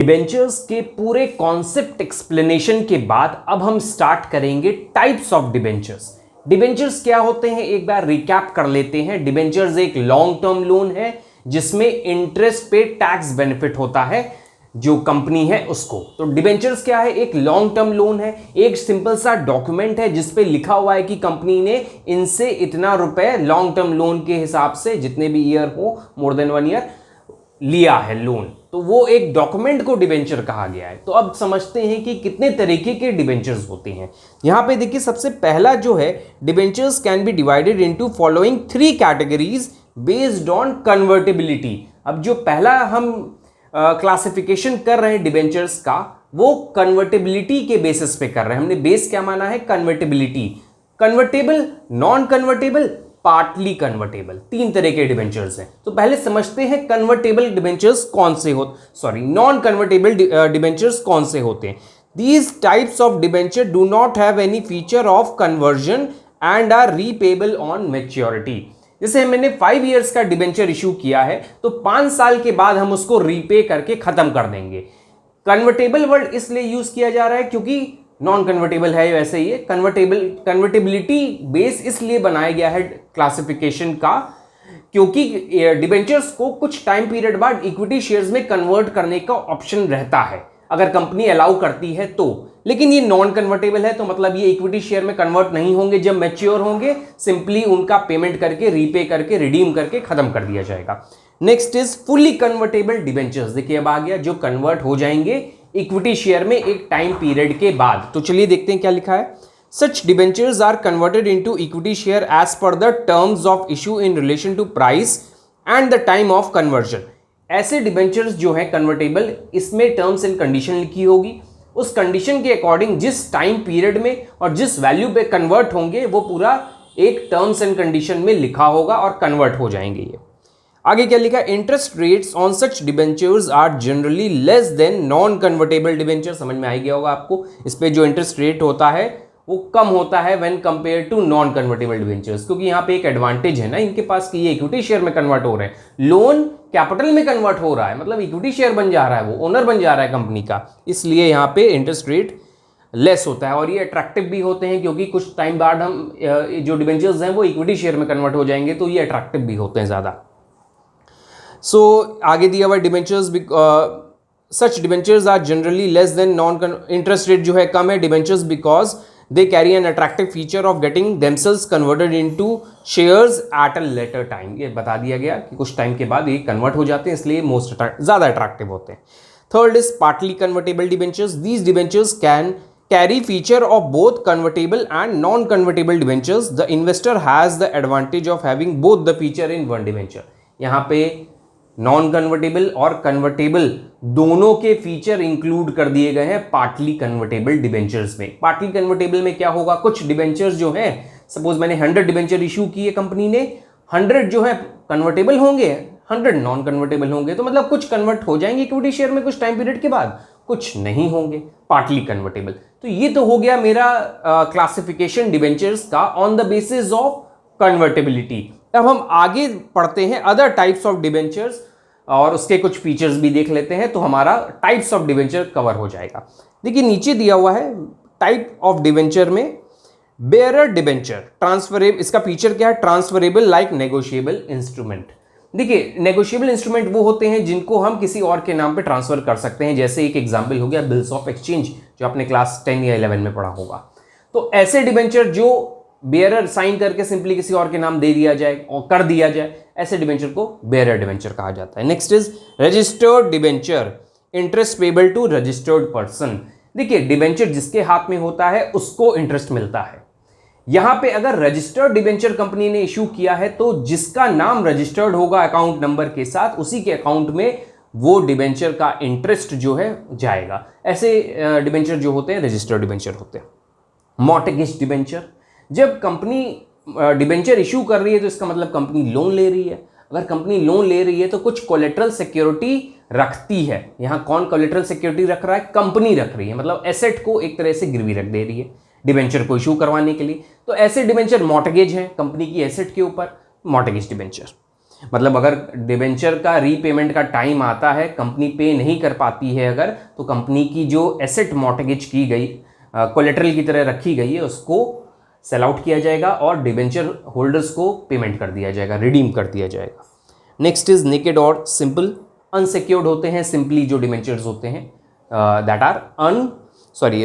Debentures के पूरे concept explanation के बाद अब हम स्टार्ट करेंगे टाइप्स ऑफ डिबेंचर्स। डिबेंचर्स क्या होते हैं एक बार रिकैप कर लेते हैं। डिबेंचर्स एक लॉन्ग टर्म लोन है जिसमें इंटरेस्ट पे टैक्स बेनिफिट होता है जो कंपनी है उसको। तो डिबेंचर्स क्या है, एक लॉन्ग टर्म लोन है, एक सिंपल सा डॉक्यूमेंट है जिसपे लिखा हुआ है कि कंपनी ने इनसे इतना रुपए लॉन्ग टर्म लोन के हिसाब से जितने भी ईयर हो, मोर देन 1 ईयर लिया है लोन, तो वो एक डॉक्यूमेंट को डिबेंचर कहा गया है। तो अब समझते हैं कि कितने तरीके के डिबेंचर्स होते हैं। यहां पे देखिए सबसे पहला जो है, debentures can be divided into following 3 categories based on convertibility. अब जो पहला हम क्लासिफिकेशन कर रहे हैं डिबेंचर्स का, वो कन्वर्टेबिलिटी के बेसिस पे कर रहे हैं। हमने बेस क्या माना है, convertibility. Convertible, non convertible, partly convertible, 3 तरह के डिबेंचर्स हैं। तो पहले समझते हैं कन्वर्टेबल डिबेंचर्स कौन से नॉन कन्वर्टेबल डिबेंचर्स कौन से होते हैं। These types of debenture do not have any feature of conversion and are repayable on maturity। जैसे मैंने 5 इयर्स का डिबेंचर इशू किया है तो 5 साल के बाद हम उसको रीपे करके खत्म कर देंगे। कन्वर्टेबल वर्ड इसलिए यूज किया जा रहा है क्योंकि नॉन कन्वर्टेबल है, वैसे ही कन्वर्टेबिलिटी बेस इसलिए बनाया गया है क्लासिफिकेशन का क्योंकि डिबेंचर्स को कुछ टाइम पीरियड बाद इक्विटी शेयर्स में कन्वर्ट करने का ऑप्शन रहता है अगर कंपनी अलाउ करती है तो। लेकिन ये नॉन कन्वर्टेबल है तो मतलब ये इक्विटी शेयर में कन्वर्ट नहीं होंगे, जब मैच्योर होंगे सिंपली उनका पेमेंट करके रीपे करके रिडीम करके खत्म कर दिया जाएगा। Next is fully convertible debentures. देखिए अब आ गया, जो कन्वर्ट हो जाएंगे इक्विटी शेयर में एक टाइम पीरियड के बाद। तो चलिए देखते हैं क्या लिखा है। Such debentures are converted into equity share as per the terms of issue in relation to price and the time of conversion. ऐसे डिबेंचर्स जो है कन्वर्टेबल, इसमें टर्म्स एंड कंडीशन लिखी होगी, उस कंडीशन के अकॉर्डिंग जिस टाइम पीरियड में और जिस वैल्यू पे कन्वर्ट होंगे वो पूरा एक टर्म्स एंड कंडीशन में लिखा होगा और कन्वर्ट हो जाएंगे। ये आगे क्या लिखा, interest rates on such debentures are generally less than non convertible debenture. समझ में आ गया होगा आपको, इस पे जो इंटरेस्ट रेट होता है वो कम होता है when compare to non convertible debentures, क्योंकि यहाँ पे एक एडवांटेज है ना इनके पास कि ये इक्विटी शेयर में कन्वर्ट हो रहे हैं, लोन कैपिटल में कन्वर्ट हो रहा है, मतलब इक्विटी शेयर बन जा रहा है, वो ओनर बन जा रहा है कंपनी का, इसलिए यहाँ पे इंटरेस्ट रेट लेस होता है। और ये अट्रैक्टिव भी होते हैं क्योंकि कुछ टाइम बाद हम जो डिबेंचर्स हैं वो इक्विटी शेयर में कन्वर्ट हो जाएंगे, तो ये अट्रैक्टिव भी होते हैं ज़्यादा। सो आगे दिया हुआ debentures, such debentures are generally less than non interest rate जो है कम है debentures because they carry an attractive feature of getting themselves converted into shares at a later time। ये बता दिया गया कि कुछ टाइम के बाद ये कन्वर्ट हो जाते हैं, इसलिए ज़्यादा अट्रैक्टिव होते हैं। Third is partly convertible debentures. These debentures can carry feature of both convertible and non-convertible debentures। The investor has the advantage of having both the feature in one debenture। यहाँ पे non convertible और convertible दोनों के feature include कर दिए गए हैं partly convertible debentures में। पार्टली कन्वर्टेबल में क्या होगा, कुछ डिबेंचर्स जो हैं, सपोज मैंने 100 डिबेंचर इशू किए कंपनी ने, 100 जो है कन्वर्टेबल होंगे, 100 नॉन कन्वर्टेबल होंगे, तो मतलब कुछ कन्वर्ट हो जाएंगे इक्विटी शेयर में कुछ टाइम पीरियड के बाद, कुछ नहीं होंगे, पार्टली कन्वर्टेबल। तो ये तो हो गया मेरा क्लासिफिकेशन डिबेंचर्स का on the basis of convertibility. अब हम आगे पढ़ते हैं अदर टाइप्स ऑफ डिबेंचर्स और उसके कुछ फीचर्स भी देख लेते हैं, तो हमारा टाइप्स ऑफ डिबेंचर कवर हो जाएगा। देखिए नीचे दिया हुआ है टाइप ऑफ डिबेंचर में बेयरर डिबेंचर ट्रांसफरेबल। इसका फीचर क्या है, ट्रांसफरेबल लाइक नेगोशिएबल इंस्ट्रूमेंट। देखिए नेगोशिएबल इंस्ट्रूमेंट वो होते हैं जिनको हम किसी और के नाम पे ट्रांसफर कर सकते हैं, जैसे एक एग्जांपल हो गया बिल्स ऑफ एक्सचेंज जो आपने क्लास 10 या 11 में पढ़ा होगा। तो ऐसे डिबेंचर जो बेयरर साइन करके सिंपली किसी और के नाम दे दिया जाए और कर दिया जाए, ऐसे डिबेंचर को बेयरर डिबेंचर कहा जाता है। Next is registered debenture, interest payable to registered person. देखिए डिबेंचर जिसके हाथ में होता है उसको इंटरेस्ट मिलता है। यहां पे अगर रजिस्टर्ड डिबेंचर कंपनी ने इशू किया है तो जिसका नाम रजिस्टर्ड होगा अकाउंट नंबर के साथ, उसी के अकाउंट में वो डिबेंचर का इंटरेस्ट जो है जाएगा। ऐसे डिबेंचर जो होते हैं रजिस्टर्ड डिबेंचर होते हैं। मॉर्टगेज डिबेंचर, जब कंपनी डिबेंचर इशू कर रही है तो इसका मतलब कंपनी लोन ले रही है। अगर कंपनी लोन ले रही है तो कुछ कोलेटरल सिक्योरिटी रखती है। यहाँ कौन कोलेटरल सिक्योरिटी रख रहा है, कंपनी रख रही है, मतलब एसेट को एक तरह से गिरवी रख दे रही है डिबेंचर को इशू करवाने के लिए। तो ऐसे डिबेंचर मॉर्टगेज हैं कंपनी की एसेट के ऊपर, मॉर्टगेज डिबेंचर। मतलब अगर डिबेंचर का रीपेमेंट का टाइम आता है, कंपनी पे नहीं कर पाती है अगर, तो कंपनी की जो एसेट मॉर्टगेज की गई, कोलेटरल की तरह रखी गई है, उसको सेल आउट किया जाएगा और डिबेंचर होल्डर्स को पेमेंट कर दिया जाएगा, रिडीम कर दिया जाएगा। नेक्स्ट इज नेकेड और सिंपल। अनसिक्योर्ड होते हैं सिंपली जो डिबेंचर्स होते हैं, दैट आर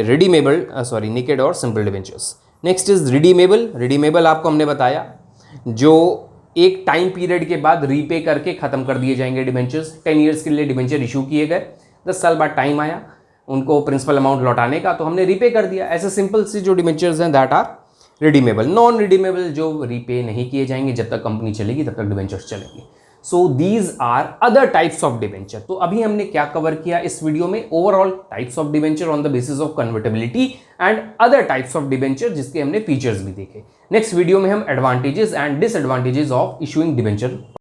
रिडीमेबल, नेकेड और simple debentures. Next is redeemable. Redeemable आपको हमने बताया जो एक टाइम पीरियड के बाद रीपे करके खत्म कर दिए जाएंगे डिबेंचर्स। 10 ईयर्स के लिए डिबेंचर इशू किए गए, 10 साल बाद टाइम आया उनको प्रिंसिपल अमाउंट लौटाने का, तो हमने रीपे कर दिया। ऐसे सिंपल सी जो डिबेंचर्स हैं that are redeemable. Non redeemable जो रीपे नहीं किए जाएंगे, जब तक कंपनी चलेगी तब तक डिबेंचर्स चलेंगे। So these are other types of debenture. तो अभी हमने क्या कवर किया इस वीडियो में? Overall types of debenture on the basis of convertibility and other types of debenture, जिसके हमने फीचर्स भी देखे। नेक्स्ट वीडियो में हम advantages and disadvantages of issuing debenture